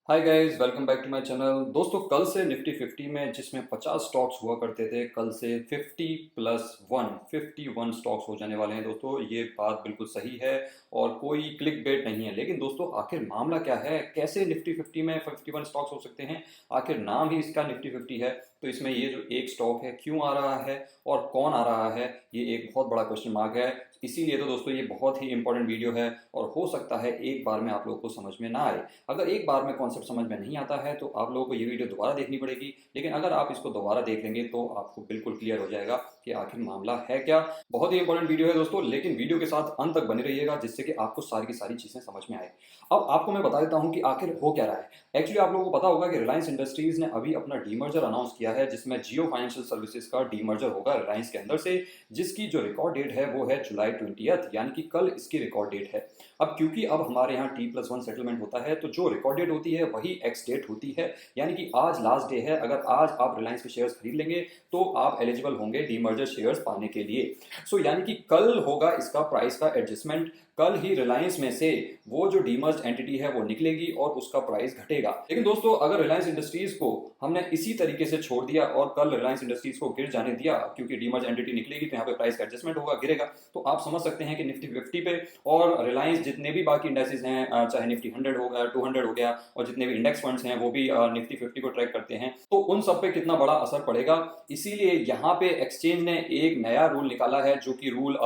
Hi guys, welcome back to my channel. दोस्तों, कल से निफ्टी 50 में जिसमें 50 स्टॉक्स हुआ करते थे, कल से 50 प्लस 1 51 स्टॉक्स हो जाने वाले हैं। दोस्तों, ये बात बिल्कुल सही है और कोई क्लिक बेट नहीं है। लेकिन दोस्तों, आखिर मामला क्या है? कैसे निफ्टी 50 में 51 स्टॉक्स हो सकते हैं? आखिर नाम ही इसका निफ्टी 50 है, तो इसमें ये जो एक स्टॉक है क्यों आ रहा है और कौन आ रहा है, ये एक बहुत बड़ा क्वेश्चन मार्क है। इसीलिए तो दोस्तों ये बहुत ही इंपॉर्टेंट वीडियो है और हो सकता है एक बार में आप लोगों को समझ में ना आए। अगर एक बार में कॉन्सेप्ट समझ में नहीं आता है तो आप लोगों को ये वीडियो दोबारा देखनी पड़ेगी, लेकिन अगर आप इसको दोबारा देख लेंगे तो आपको बिल्कुल क्लियर हो जाएगा कि आखिर मामला है क्या। बहुत ही इंपॉर्टेंट वीडियो है दोस्तों, लेकिन वीडियो के साथ अंत तक बने रहिएगा जिससे कि आपको सारी की सारी चीजें समझ में आए। अब आपको मैं बता देता हूं कि आखिर हो क्या रहा है। एक्चुअली आप लोगों को पता होगा कि रिलायंस इंडस्ट्रीज ने अभी अपना डीमर्जर अनाउंस किया है, जिसमें जियो फाइनेंशियल सर्विसेज का डीमर्जर होगा रिलायंस के अंदर से, जिसकी जो रिकॉर्ड डेट है वो है जुलाई 20, यानी कि कल इसकी रिकॉर्ड डेट है। अब क्योंकि अब हमारे यहाँ T+1 सेटलमेंट होता है, तो जो रिकॉर्ड डेट होती है वही एक्स डेट होती है, यानी कि आज लास्ट डे है। अगर आज आप रिलायंस के शेयर्स खरीद लेंगे तो आप एलिजिबल होंगे डीमर्जर शेयर्स पाने के लिए। यानी कि कल होगा इसका प्राइस का एडजस्टमेंट। कल ही रिलायंस में से वो जो डीमर्ज एंटिटी है वो निकलेगी और उसका प्राइस घटेगा। लेकिन दोस्तों, अगर रिलायंस इंडस्ट्रीज को हमने इसी तरीके से छोड़ दिया और कल रिलायंस इंडस्ट्रीज को गिर जाने दिया, क्योंकि डीमर्ज एंटिटी निकलेगी तो यहाँ पे प्राइस का एडजस्टमेंट होगा, गिरेगा, तो आप समझ सकते हैं कि निफ्टी 50 पे और रिलायंस जितने भी बाकी इंडेक्सेस हैं, चाहे निफ्टी 100 हो गया, 200 हो गया, और जितने भी इंडेक्स फंड्स हैं वो भी निफ्टी 50 को ट्रैक करते हैं, तो उन सब पे कितना बड़ा असर पड़ेगा। इसीलिए यहाँ पे एक्सचेंज ने एक नया रूल निकाला है, जो कि रूल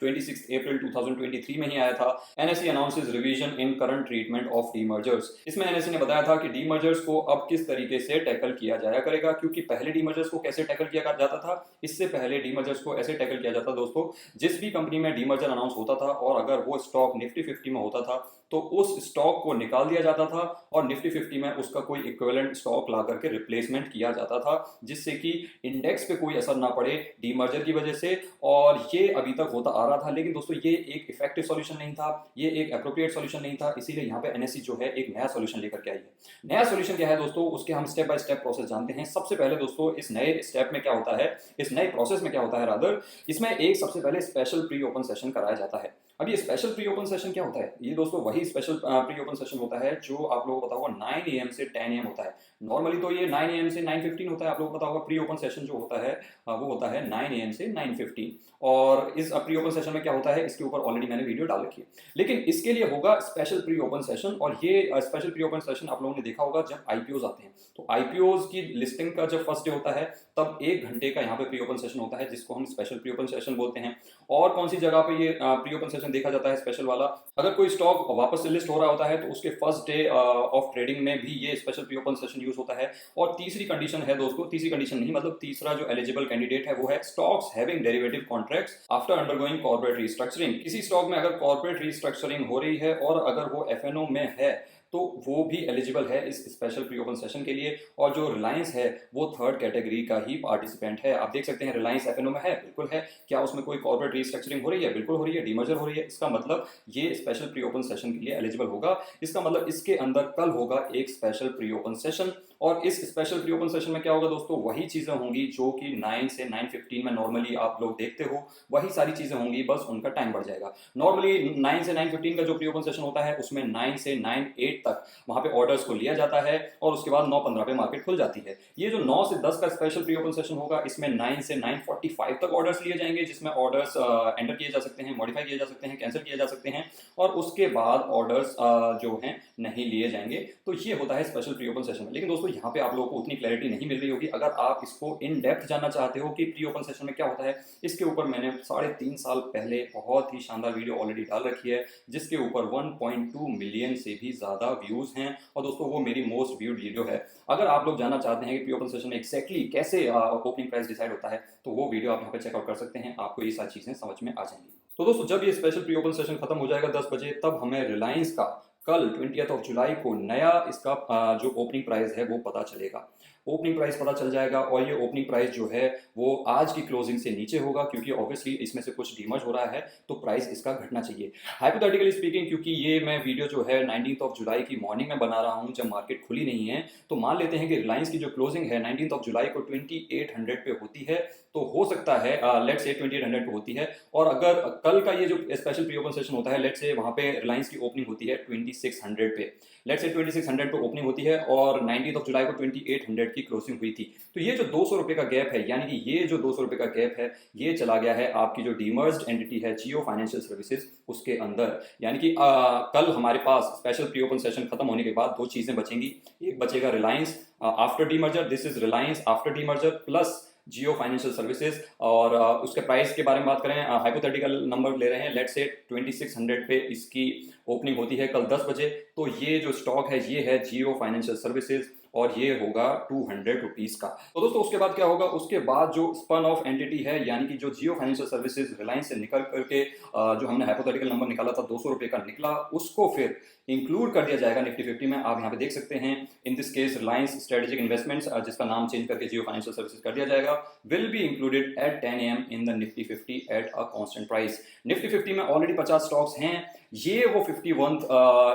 26 अप्रैल 2023 में ही आया था। NSE announces revision in current treatment of demergers। इसमें NSE ने बताया था कि डीमर्जर्स को अब किस तरीके से टैकल किया जाया करेगा, क्योंकि पहले डीमर्जर्स को कैसे टैकल किया जाता था। इससे पहले डीमर्जर्स को ऐसे टैकल किया जाता दोस्तों, जिस भी कंपनी में डीमर्जर अनाउंस होता था और अगर वो स्टॉक निफ्टी 50 में होता था तो उस स्टॉक को निकाल दिया जाता था और निफ्टी 50 में उसका कोई इक्विवेलेंट स्टॉक ला करके रिप्लेसमेंट किया जाता था, जिससे कि इंडेक्स पे कोई असर ना पड़े डीमर्जर की वजह से। और ये अभी तक होता आ रहा था, लेकिन दोस्तों ये एक इफेक्टिव सॉल्यूशन नहीं था, ये एक अप्रोप्रिएट सॉल्यूशन नहीं था। इसीलिए यहाँ पे NSE जो है एक नया सॉल्यूशन लेकर के आई है। नया सॉल्यूशन क्या है दोस्तों, उसके हम स्टेप बाय स्टेप प्रोसेस जानते हैं। सबसे पहले दोस्तों, इस नए स्टेप में क्या होता है, इस नए प्रोसेस में क्या होता है रादर, इसमें एक सबसे पहले स्पेशल प्री ओपन सेशन कराया जाता है। अब ये स्पेशल प्री ओपन सेशन क्या होता है? ये दोस्तों वही स्पेशल प्री ओपन सेशन होता है जो आप लोगों को पता होगा 9 AM से 10 AM होता है। नॉर्मली तो ये 9 AM से 9:15 होता है। आप लोगों को पता होगा प्री ओपन सेशन जो होता है वो होता है 9 AM से 9:15। और इस प्री ओपन सेशन में क्या होता है, इसके ऊपर ऑलरेडी मैंने वीडियो डाल रखी है। लेकिन इसके लिए होगा स्पेशल प्री ओपन सेशन, और ये स्पेशल प्री ओपन सेशन आप लोगों ने देखा होगा जब IPOs आते हैं। तो IPOs की लिस्टिंग का जब फर्स्ट डे होता है, तब 1 घंटे का यहाँ पे प्री ओपन सेशन होता है, जिसको हम स्पेशल प्री ओपन सेशन बोलते हैं। और कौन सी जगह पे ये प्री ओपन सेशन देखा जाता है स्पेशल वाला, अगर कोई स्टॉक वापस से लिस्ट हो रहा होता है तो उसके फर्स्ट डे ऑफ ट्रेडिंग में भी ये special pre open session use होता है। और तीसरी कंडीशन है दोस्तों, तीसरी कंडीशन नहीं मतलब तीसरा जो एलिजिबल कैंडिडेट है वो है stocks having derivative contracts after undergoing corporate restructuring. किसी स्टॉक में अगर कॉर्पोरेट रीस्ट्रक्चरिंग हो रही है और अगर वो FNO में है तो वो भी एलिजिबल है इस स्पेशल प्री ओपन सेशन के लिए। और जो रिलायंस है वो थर्ड कैटेगरी का ही पार्टिसिपेंट है। आप देख सकते हैं रिलायंस FNO में है, बिल्कुल है। क्या उसमें कोई कॉर्पोरेट रीस्ट्रक्चरिंग हो रही है? बिल्कुल हो रही है। डीमर्जर हो रही है। इसका मतलब ये स्पेशल प्री ओपन सेशन के लिए एलिजिबल होगा। इसका मतलब इसके अंदर कल होगा एक स्पेशल प्री ओपन सेशन, और इस स्पेशल प्री ओपन सेशन में क्या होगा दोस्तों, वही चीजें होंगी जो कि 9 से 9:15 में नॉर्मली आप लोग देखते हो, वही सारी चीजें होंगी, बस उनका टाइम बढ़ जाएगा। नॉर्मली 9 से 9:15 का जो प्री ओपन सेशन होता है उसमें 9 से 9:08 तक वहां पे ऑर्डर्स को लिया जाता है और उसके बाद 9:15 पे मार्केट खुल जाती है। ये जो 9 से 10 का स्पेशल प्री ओपन सेशन होगा, इसमें 9 से 9:45 तक ऑर्डर्स लिए जाएंगे, जिसमें ऑर्डर्स एंटर किए जा सकते हैं, मॉडिफाई किए जा सकते हैं, कैंसिल किए जा सकते हैं, और उसके बाद ऑर्डर्स जो हैं नहीं लिए जाएंगे। तो ये होता है स्पेशल प्री ओपन सेशन में। लेकिन दोस्तों यहाँ पे आप लोगों को उतनी क्लैरिटी नहीं मिल रही होगी। अगर आप इसको इन डेप्थ जानना चाहते हो कि प्री ओपन सेशन में क्या होता है, इसके ऊपर मैंने 3.5 साल पहले बहुत ही शानदार वीडियो ऑलरेडी डाल रखी है, जिसके ऊपर 1.2 मिलियन से भी ज्यादा व्यूज हैं। और दोस्तों वो मेरी मोस्ट व्यूड वीडियो है। अगर आप लोग जानना चाहते हैं कि प्री ओपन सेशन में एक्जैक्टली कैसे ओपनिंग प्राइस डिसाइड होता है, तो वो वीडियो आप यहाँ पे चेकआउट कर सकते हैं। आपको ये सारी चीजें समझ में आ जाएंगी। तो दोस्तों, जब ये स्पेशल प्री ओपन सेशन खत्म हो जाएगा 10 बजे, तब हमें रिलायंस का कल 20 जुलाई को नया इसका जो ओपनिंग प्राइस है वो पता चलेगा। ओपनिंग प्राइस पता चल जाएगा और ये ओपनिंग प्राइस जो है वो आज की क्लोजिंग से नीचे होगा, क्योंकि ऑब्वियसली इसमें से कुछ डीमर्ज हो रहा है तो प्राइस इसका घटना चाहिए। हाइपोथेटिकली स्पीकिंग, क्योंकि ये मैं वीडियो जो है 19 जुलाई की मॉर्निंग में बना रहा हूँ जब मार्केट खुली नहीं है, तो मान लेते हैं कि रिलायंस की जो क्लोजिंग है 19 जुलाई को 2800 पे होती है, तो हो सकता है लेट्स से 2800 पे होती है, और अगर कल का ये जो स्पेशल प्री ओपन सेशन होता है, लेट्स से वहां पे रिलायंस की ओपनिंग होती है 2600 पे, लेट्स से 2600 पे ओपनिंग होती है और 19 जुलाई को 2800 की क्लोजिंग हुई थी, तो ये जो 200 रुपए का गैप है, यानी कि ये जो 200 रुपए का गैप है, ये चला गया है आपकी जो डीमर्ज्ड एंटिटी है जियो फाइनेंशियल सर्विसेज उसके अंदर। यानी कि कल हमारे पास स्पेशल प्री ओपन सेशन खत्म होने के बाद दो चीजें बचेंगी, एक बचेगा Reliance after demerger, this is Reliance after demerger plus Jio financial services, और उसके प्राइस के बारे में बात करें, हाइपोथेटिकल नंबर ले रहे हैं, लेट्स से 2600 पे इसकी ओपनिंग होती है कल 10 बजे, तो ये जो स्टॉक है ये है जियो फाइनेंशियल सर्विसेज और ये होगा 200 रुपीज का। तो दोस्तों उसके बाद क्या होगा, उसके बाद जो स्पन ऑफ एंटिटी है, यानी कि जो जियो फाइनेंशियल सर्विसेज रिलायंस से निकल करके जो हमने हाइपोथेटिकल नंबर निकाला था 200 रुपए का निकला, उसको फिर इंक्लूड कर दिया जाएगा निफ्टी 50 में। आप यहाँ पे देख सकते हैं, in this case Reliance strategic investments, जिसका नाम चेंज करके जियो फाइनेंशियल सर्विसेज कर दिया जाएगा, will be included at 10 AM in the Nifty 50 at a constant price. Nifty 50 में ऑलरेडी 50 स्टॉक्स हैं, ये वो 51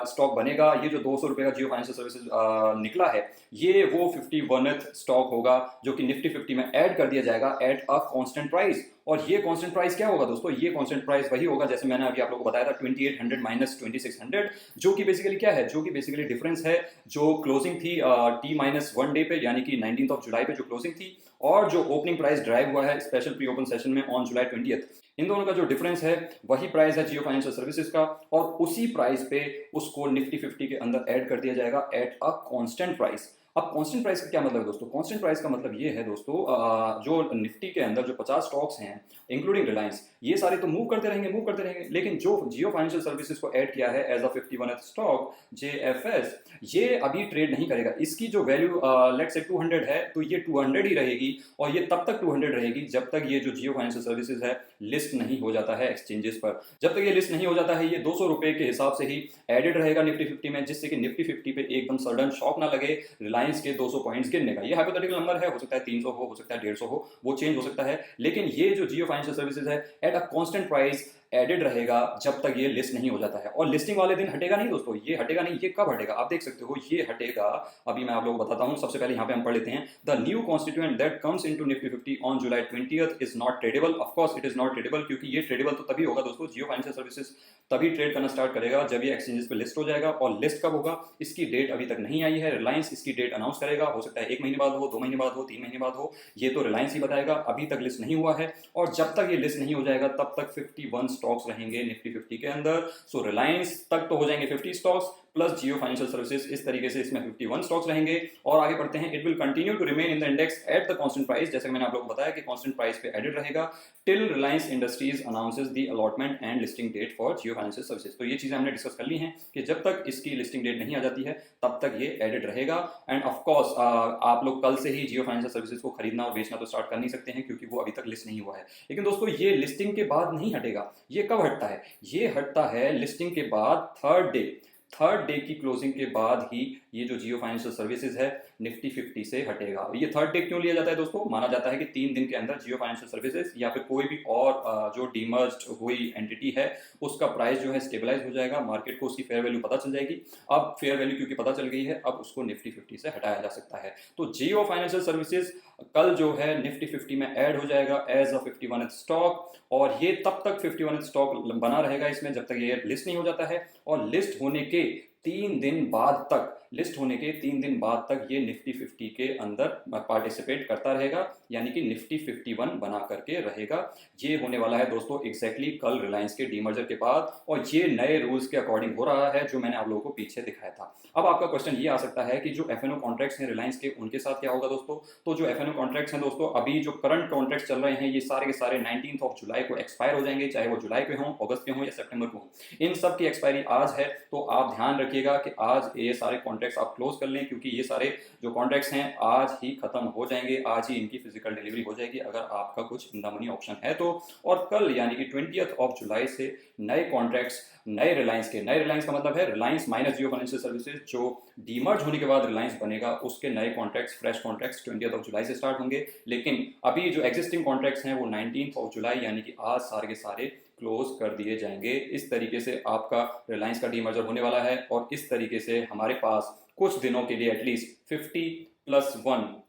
स्टॉक बनेगा। ये जो 200 रुपए का जियो फाइनेंशियल सर्विसेज निकला है, ये वो 51th स्टॉक होगा जो कि निफ्टी 50 में ऐड कर दिया जाएगा एट अ कांस्टेंट प्राइस। और ये कांस्टेंट प्राइस क्या होगा दोस्तों, ये कांस्टेंट प्राइस वही होगा जैसे मैंने अभी आप लोगों को बताया था 2800 माइनस 2600, जो कि बेसिकली क्या है, जो कि बेसिकली डिफरेंस है जो क्लोजिंग थी T-1 डे पे, यानी कि 19 जुलाई पे जो क्लोजिंग थी, और जो ओपनिंग प्राइस ड्राइव हुआ है स्पेशल प्री ओपन सेशन में ऑन जुलाई 20th, इन दोनों का जो डिफरेंस है वही प्राइस है जियो फाइनेंशियल सर्विसेज का, और उसी प्राइस पे उसको निफ्टी 50 के अंदर ऐड कर दिया जाएगा एट अ कांस्टेंट प्राइस। अब कांस्टेंट प्राइस का क्या मतलब है दोस्तों, कांस्टेंट प्राइस का मतलब ये है दोस्तों, जो निफ्टी के अंदर जो 50 स्टॉक्स हैं इंक्लूडिंग रिलायंस, ये सारे तो मूव करते रहेंगे, लेकिन जो जियो फाइनेंशियल सर्विसेज को ऐड किया है as a 51th stock JFS, ये अभी ट्रेड नहीं करेगा। इसकी जो वैल्यू लेट्स से 200 है, तो ये 200 ही रहेगी, और ये तब तक 200 रहेगी जब तक ये जो जियो फाइनेंशियल सर्विसेज है लिस्ट नहीं हो जाता है एक्सचेंजेस पर। जब तक ये लिस्ट नहीं हो जाता है, ये 200 रुपए के हिसाब से ही एडेड रहेगा निफ्टी 50 में, जिससे कि निफ्टी 50 पे एकदम सडन शॉक ना लगे रिलायंस के 200 पॉइंट्स गिरने का। ये हाइपोथेटिकल नंबर है, हो सकता है 300 हो सकता है 150 हो, वो चेंज हो सकता है, लेकिन ये जो जियो फाइनेंशियल सर्विसेज है at a constant price added रहेगा जब तक ये लिस्ट नहीं हो जाता है। और लिस्टिंग वाले दिन हटेगा नहीं दोस्तों, ये हटेगा नहीं। ये कब हटेगा आप देख सकते हो, ये हटेगा, अभी मैं आप लोगों को बताता हूं। सबसे पहले यहाँ पे हम पढ़ लेते हैं, the new constituent that comes into Nifty 50 on July 20th is not tradable. Of course it is not tradable, क्योंकि ये ट्रेडेबल तो तभी होगा दोस्तों, जियो फाइनेंशियल सर्विसेज तभी ट्रेड करना स्टार्ट करेगा जब ये एक्सचेंजेस पे लिस्ट हो जाएगा। और लिस्ट कब होगा, इसकी डेट अभी तक नहीं आई है, रिलायंस इसकी डेट अनाउंस करेगा, हो सकता है 1 महीने बाद हो, 2 महीने बाद हो, 3 महीने बाद हो, ये तो रिलायंस ही बताएगा, अभी तक लिस्ट नहीं हुआ है। और जब तक ये लिस्ट नहीं हो जाएगा तब तक 51 स्टॉक्स रहेंगे निफ्टी 50 के अंदर। सो रिलायंस तक तो हो जाएंगे 50 स्टॉक्स प्लस जियो फाइनेंशियल सर्विसेज, इस तरीके से इसमें 51 स्टॉक्स रहेंगे। और आगे बढ़ते हैं, it will continue to remain in the index at the constant price, जैसे मैंने आप लोगों को बताया कि कांस्टेंट प्राइस पे एडेड रहेगा till Reliance Industries announces the allotment and listing date for Jio financial services. तो ये चीजें हमने डिस्कस कर ली हैं कि जब तक इसकी लिस्टिंग डेट नहीं आ जाती है तब तक ये एडेड रहेगा। एंड ऑफ कोर्स आप लोग कल से ही जियो फाइनेंशियल सर्विसेज को खरीदना और बेचना तो स्टार्ट कर नहीं सकते हैं, क्योंकि वो अभी तक लिस्ट नहीं हुआ है। लेकिन दोस्तों ये लिस्टिंग के बाद नहीं हटेगा, ये कब हटता है, ये हटता है लिस्टिंग के बाद थर्ड डे की क्लोजिंग के बाद ही ये जो जियो फाइनेंशियल सर्विसेज है निफ्टी 50 से हटेगा। ये थर्ड डे क्यों लिया जाता है दोस्तों, माना जाता है कि 3 दिन के अंदर जियो फाइनेंशियल सर्विसेज या फिर कोई भी और जो डीमर्ज्ड हुई एंटिटी है उसका प्राइस जो है स्टेबलाइज हो जाएगा, मार्केट को उसकी फेयर वैल्यू पता चल जाएगी। अब फेयर वैल्यू क्योंकि पता चल गई है, अब उसको निफ्टी 50 से हटाया जा सकता है। तो जियो फाइनेंशियल सर्विसेज कल जो है निफ्टी 50 में ऐड हो जाएगा एज अ 51th स्टॉक, और ये तब तक 51th स्टॉक बना रहेगा इसमें जब तक ये लिस्ट नहीं हो जाता है। और लिस्ट होने के 3 दिन बाद तक ये निफ्टी 50 के अंदर पार्टिसिपेट करता रहेगा, यानी कि निफ्टी 51 बना करके रहेगा। ये होने वाला है दोस्तों एग्जैक्टली कल रिलायंस के डीमर्जर के बाद, और ये नए रूल्स के अकॉर्डिंग हो रहा है जो मैंने आप लोगों को पीछे दिखाया था। अब आपका क्वेश्चन ये आ सकता है कि जो एफएनओ कॉन्ट्रैक्ट्स हैं रिलायंस के, उनके साथ क्या होगा दोस्तों। तो जो एफएनओ कॉन्ट्रैक्ट्स हैं दोस्तों, अभी जो करंट कॉन्ट्रैक्ट्स चल रहे हैं ये सारे के सारे 19 जुलाई को एक्सपायर हो जाएंगे, चाहे वो जुलाई पे हो, अगस्त के हो या सितंबर को हो। इन सब की एक्सपायरी आज है, तो आप ध्यान रखिएगा कि आज ये सारे कॉन्ट्रैक्ट्स आप क्लोज कर लें, क्योंकि ये सारे जो कॉन्ट्रैक्ट्स हैं आज ही खत्म हो जाएंगे, आज ही इनकी फिजिकल डिलीवरी हो जाएगी अगर आपका कुछ इन द मनी ऑप्शन है तो। और कल यानी कि 20th जुलाई से नए कॉन्ट्रैक्ट्स नए रिलायंस का मतलब है रिलायंस माइनस जियो फाइनेंशियल सर्विसेज, जो डीमर्ज होने के बाद रिलायंस बनेगा, उसके नए कॉन्ट्रैक्ट्स, फ्रेश कॉन्ट्रैक्ट्स 20 जुलाई से स्टार्ट होंगे। लेकिन अभी जो एग्जिस्टिंग कॉन्ट्रैक्ट्स हैं वो 19 जुलाई यानी कि आज सारे के सारे क्लोज कर दिए जाएंगे। इस तरीके से आपका रिलायंस का डीमर्जर होने वाला है और इस तरीके से हमारे पास कुछ दिनों के लिए एटलीस्ट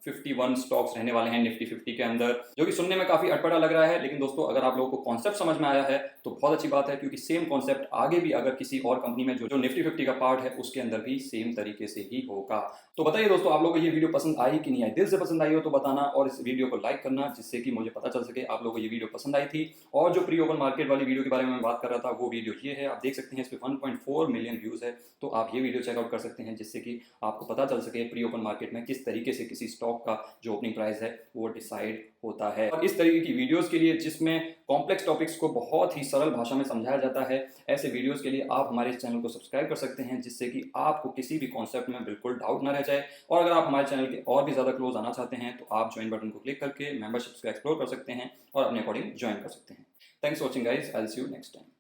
51 स्टॉक्स रहने वाले हैं निफ्टी 50 के अंदर, जो कि सुनने में काफी अटपटा लग रहा है। लेकिन दोस्तों अगर आप लोगों को कॉन्सेप्ट समझ में आया है तो बहुत अच्छी बात है, क्योंकि सेम कॉन्सेप्ट आगे भी अगर किसी और कंपनी में जो निफ्टी 50 का पार्ट है उसके अंदर भी सेम तरीके से ही होगा। तो बताइए दोस्तों, आप लोगों को ये वीडियो पसंद आई कि नहीं आई? दिल से पसंद आई हो तो बताना और इस वीडियो को लाइक करना, जिससे कि मुझे पता चल सके आप लोगों को ये वीडियो पसंद आई थी। और जो प्री ओपन मार्केट वाली वीडियो के बारे में मैं बात कर रहा था वो वीडियो ये है, आप देख सकते हैं इस पर 1.4 मिलियन व्यूज है, तो आप ये वीडियो चेकआउट कर सकते हैं, जिससे कि आपको पता चल सके प्री ओपन मार्केट में किस तरीके से किसी स्टॉक का जो ओपनिंग प्राइस है वो डिसाइड होता है। और इस तरीके की वीडियोस के लिए जिसमें कॉम्प्लेक्स टॉपिक्स को बहुत ही सरल भाषा में समझाया जाता है, ऐसे वीडियोस के लिए आप हमारे इस चैनल को सब्सक्राइब कर सकते हैं, जिससे कि आपको किसी भी कॉन्सेप्ट में बिल्कुल डाउट ना रह जाए। और अगर आप हमारे चैनल के और भी ज़्यादा क्लोज आना चाहते हैं तो आप ज्वाइन बटन को क्लिक करके मेंबरशिप्स को एक्सप्लोर कर सकते हैं और अपने अकॉर्डिंग ज्वाइन कर सकते हैं। Thanks for watching guys, I will see you next time.